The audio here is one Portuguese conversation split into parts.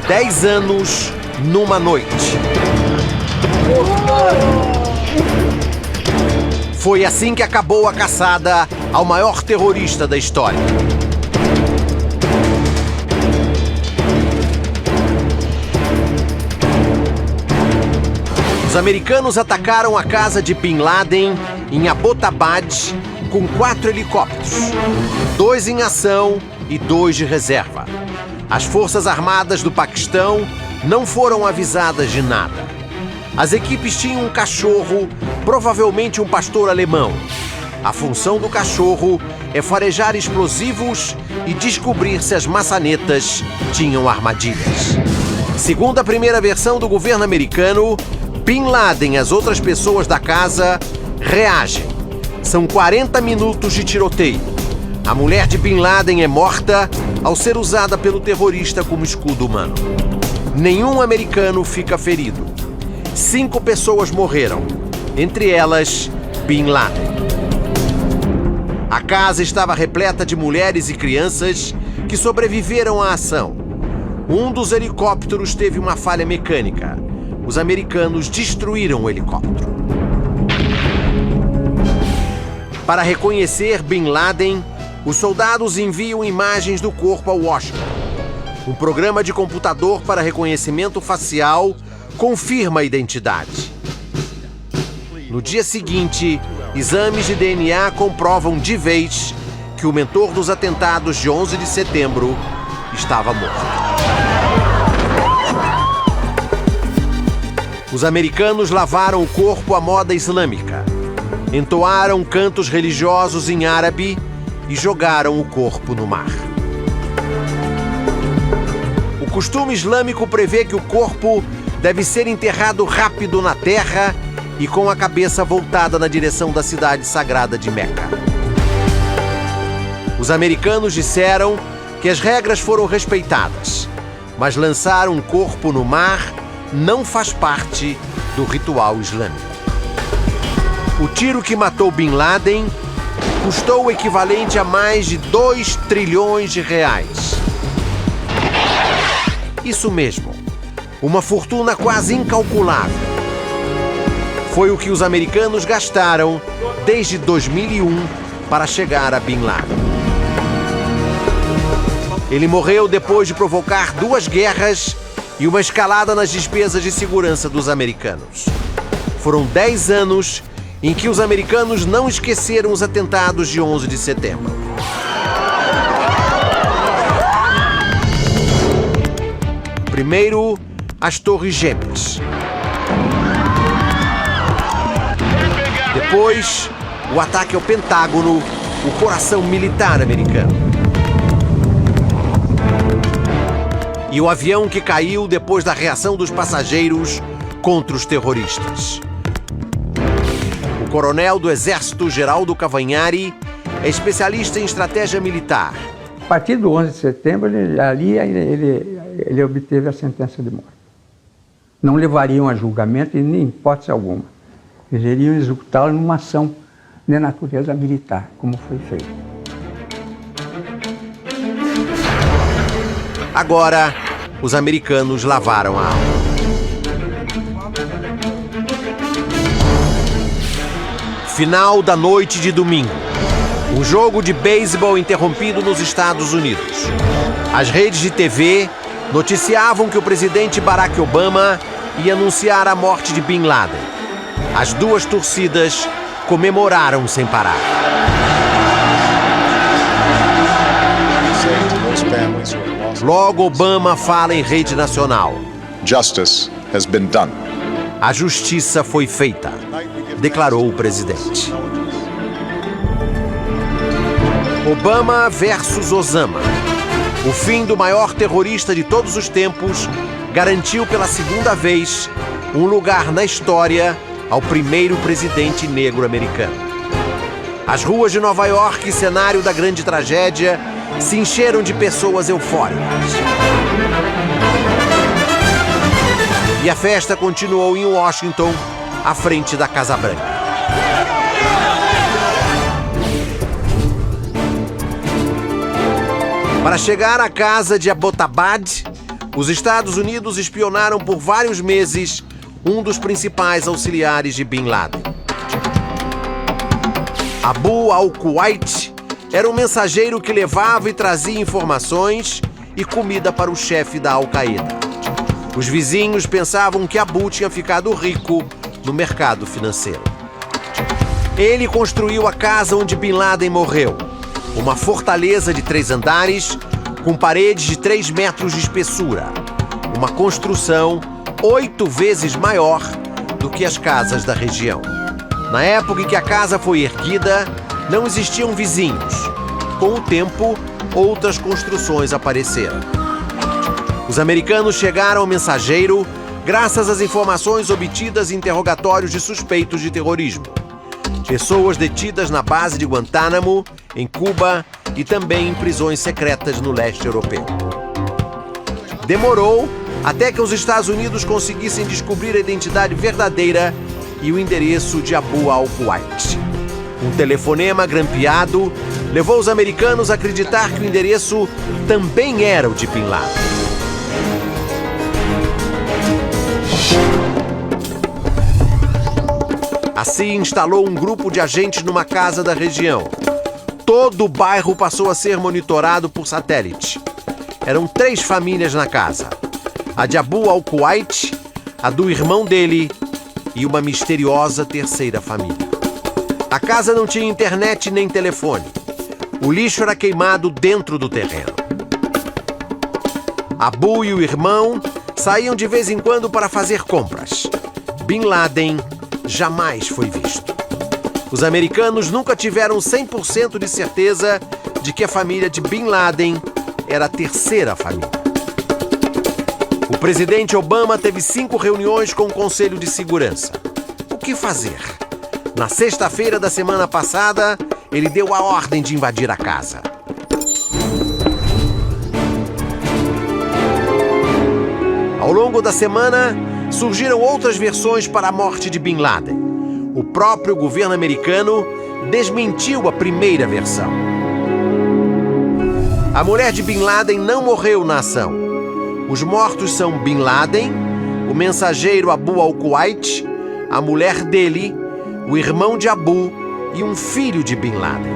10 anos numa noite. Foi assim que acabou a caçada ao maior terrorista da história. Os americanos atacaram a casa de Bin Laden em Abbottabad com 4 helicópteros, 2 em ação e 2 de reserva. As Forças Armadas do Paquistão não foram avisadas de nada. As equipes tinham um cachorro, provavelmente um pastor alemão. A função do cachorro é farejar explosivos e descobrir se as maçanetas tinham armadilhas. Segundo a primeira versão do governo americano, Bin Laden e as outras pessoas da casa reagem. São 40 minutos de tiroteio. A mulher de Bin Laden é morta ao ser usada pelo terrorista como escudo humano. Nenhum americano fica ferido. 5 pessoas morreram, entre elas Bin Laden. A casa estava repleta de mulheres e crianças que sobreviveram à ação. Um dos helicópteros teve uma falha mecânica. Os americanos destruíram o helicóptero. Para reconhecer Bin Laden, os soldados enviam imagens do corpo a Washington. Um programa de computador para reconhecimento facial confirma a identidade. No dia seguinte, exames de DNA comprovam de vez que o mentor dos atentados de 11 de setembro estava morto. Os americanos lavaram o corpo à moda islâmica, entoaram cantos religiosos em árabe e jogaram o corpo no mar. O costume islâmico prevê que o corpo deve ser enterrado rápido na terra e com a cabeça voltada na direção da cidade sagrada de Meca. Os americanos disseram que as regras foram respeitadas, mas lançar um corpo no mar não faz parte do ritual islâmico. O tiro que matou Bin Laden custou o equivalente a mais de 2 trilhões de reais. Isso mesmo, uma fortuna quase incalculável. Foi o que os americanos gastaram desde 2001 para chegar a Bin Laden. Ele morreu depois de provocar 2 guerras e uma escalada nas despesas de segurança dos americanos. Foram 10 anos em que os americanos não esqueceram os atentados de 11 de setembro. Primeiro, as Torres Gêmeas. Depois, o ataque ao Pentágono, o coração militar americano. E o avião que caiu depois da reação dos passageiros contra os terroristas. O coronel do Exército, Geraldo Cavagnari, é especialista em estratégia militar. A partir do 11 de setembro, ele obteve a sentença de morte. Não levariam a julgamento em nem hipótese alguma. Eles iriam executá-lo numa ação de natureza militar, como foi feito. Agora, os americanos lavaram a alma. Final da noite de domingo. Um jogo de beisebol interrompido nos Estados Unidos. As redes de TV noticiavam que o presidente Barack Obama ia anunciar a morte de Bin Laden. As 2 torcidas comemoraram sem parar. Logo, Obama fala em rede nacional. Justice has been done. A justiça foi feita, declarou o presidente. Obama versus Osama. O fim do maior terrorista de todos os tempos garantiu pela segunda vez um lugar na história ao primeiro presidente negro americano. As ruas de Nova York, cenário da grande tragédia, se encheram de pessoas eufóricas. E a festa continuou em Washington, à frente da Casa Branca. Para chegar à casa de Abbottabad, Os Estados Unidos espionaram por vários meses um dos principais auxiliares de Bin Laden. Abu al-Kuwait era um mensageiro que levava e trazia informações e comida para o chefe da Al-Qaeda. Os vizinhos pensavam que Abu tinha ficado rico no mercado financeiro. Ele construiu a casa onde Bin Laden morreu, uma fortaleza de 3 andares com paredes de 3 metros de espessura, uma construção 8 vezes maior do que as casas da região. Na época em que a casa foi erguida, não existiam vizinhos. Com o tempo, outras construções apareceram. Os americanos chegaram ao mensageiro graças às informações obtidas em interrogatórios de suspeitos de terrorismo. Pessoas detidas na base de Guantánamo, em Cuba e também em prisões secretas no leste europeu. Demorou até que os Estados Unidos conseguissem descobrir a identidade verdadeira e o endereço de Abu al-Kuwait. Um telefonema grampeado levou os americanos a acreditar que o endereço também era o de Bin Laden. Assim, instalou um grupo de agentes numa casa da região. Todo o bairro passou a ser monitorado por satélite. Eram 3 famílias na casa: a de Abu al-Kuwait, a do irmão dele e uma misteriosa terceira família. A casa não tinha internet nem telefone. O lixo era queimado dentro do terreno. Abu e o irmão saíam de vez em quando para fazer compras. Bin Laden jamais foi visto. Os americanos nunca tiveram 100% de certeza de que a família de Bin Laden era a terceira família. O presidente Obama teve 5 reuniões com o Conselho de Segurança. O que fazer? Na sexta-feira da semana passada, ele deu a ordem de invadir a casa. Ao longo da semana, surgiram outras versões para a morte de Bin Laden. O próprio governo americano desmentiu a primeira versão. A mulher de Bin Laden não morreu na ação. Os mortos são Bin Laden, o mensageiro Abu al-Kuwait, a mulher dele, o irmão de Abu e um filho de Bin Laden.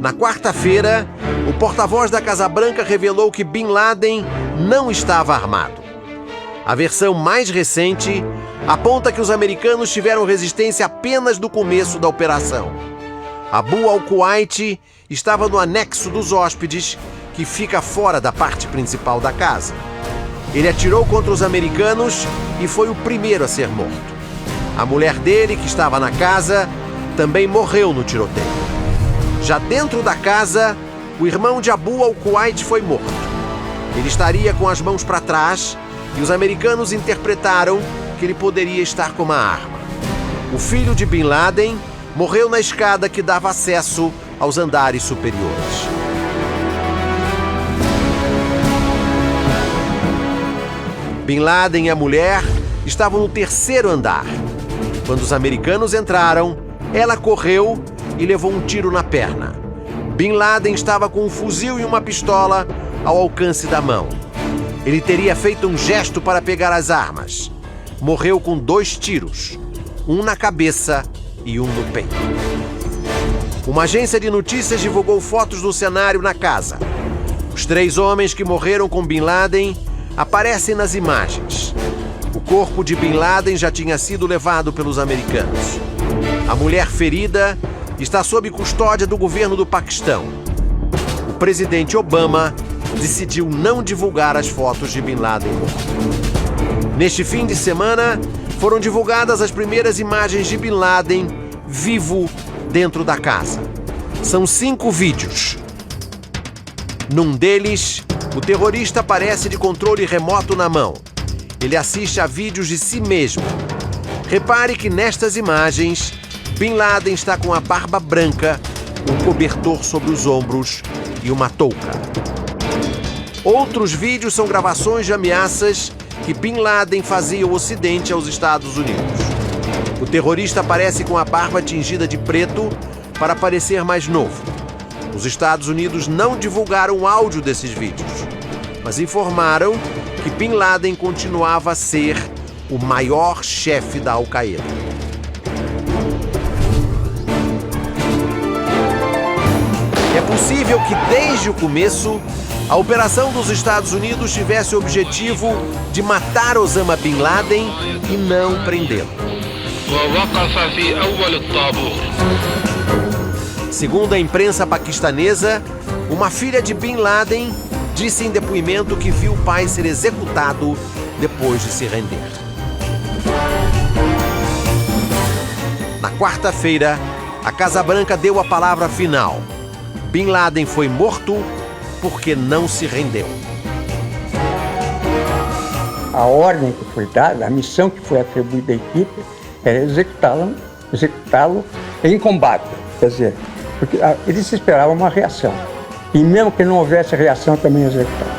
Na quarta-feira, o porta-voz da Casa Branca revelou que Bin Laden não estava armado. A versão mais recente aponta que os americanos tiveram resistência apenas no começo da operação. Abu al-Kuwait estava no anexo dos hóspedes, que fica fora da parte principal da casa. Ele atirou contra os americanos e foi o primeiro a ser morto. A mulher dele, que estava na casa, também morreu no tiroteio. Já dentro da casa, o irmão de Abu al-Kuwait foi morto. Ele estaria com as mãos para trás e os americanos interpretaram que ele poderia estar com uma arma. O filho de Bin Laden morreu na escada que dava acesso aos andares superiores. Bin Laden e a mulher estavam no 3º andar. Quando os americanos entraram, ela correu e levou um tiro na perna. Bin Laden estava com um fuzil e uma pistola ao alcance da mão. Ele teria feito um gesto para pegar as armas. Morreu com 2 tiros, um na cabeça e um no peito. Uma agência de notícias divulgou fotos do cenário na casa. Os 3 homens que morreram com Bin Laden aparecem nas imagens. O corpo de Bin Laden já tinha sido levado pelos americanos. A mulher ferida está sob custódia do governo do Paquistão. O presidente Obama decidiu não divulgar as fotos de Bin Laden morto. Neste fim de semana, foram divulgadas as primeiras imagens de Bin Laden vivo dentro da casa. São 5 vídeos. Num deles, o terrorista aparece de controle remoto na mão. Ele assiste a vídeos de si mesmo. Repare que nestas imagens, Bin Laden está com a barba branca, um cobertor sobre os ombros e uma touca. Outros vídeos são gravações de ameaças que Bin Laden fazia ao Ocidente e aos Estados Unidos. O terrorista aparece com a barba tingida de preto para parecer mais novo. Os Estados Unidos não divulgaram áudio desses vídeos. mas informaram que Bin Laden continuava a ser o maior chefe da Al-Qaeda. É possível que, desde o começo, a operação dos Estados Unidos tivesse o objetivo de matar Osama Bin Laden e não prendê-lo. Segundo a imprensa paquistanesa, uma filha de Bin Laden disse em depoimento que viu o pai ser executado depois de se render. Na quarta-feira, a Casa Branca deu a palavra final. Bin Laden foi morto porque não se rendeu. A ordem que foi dada, a missão que foi atribuída à equipe, era executá-lo em combate. Quer dizer, porque eles esperavam uma reação. E mesmo que não houvesse reação, também executavam.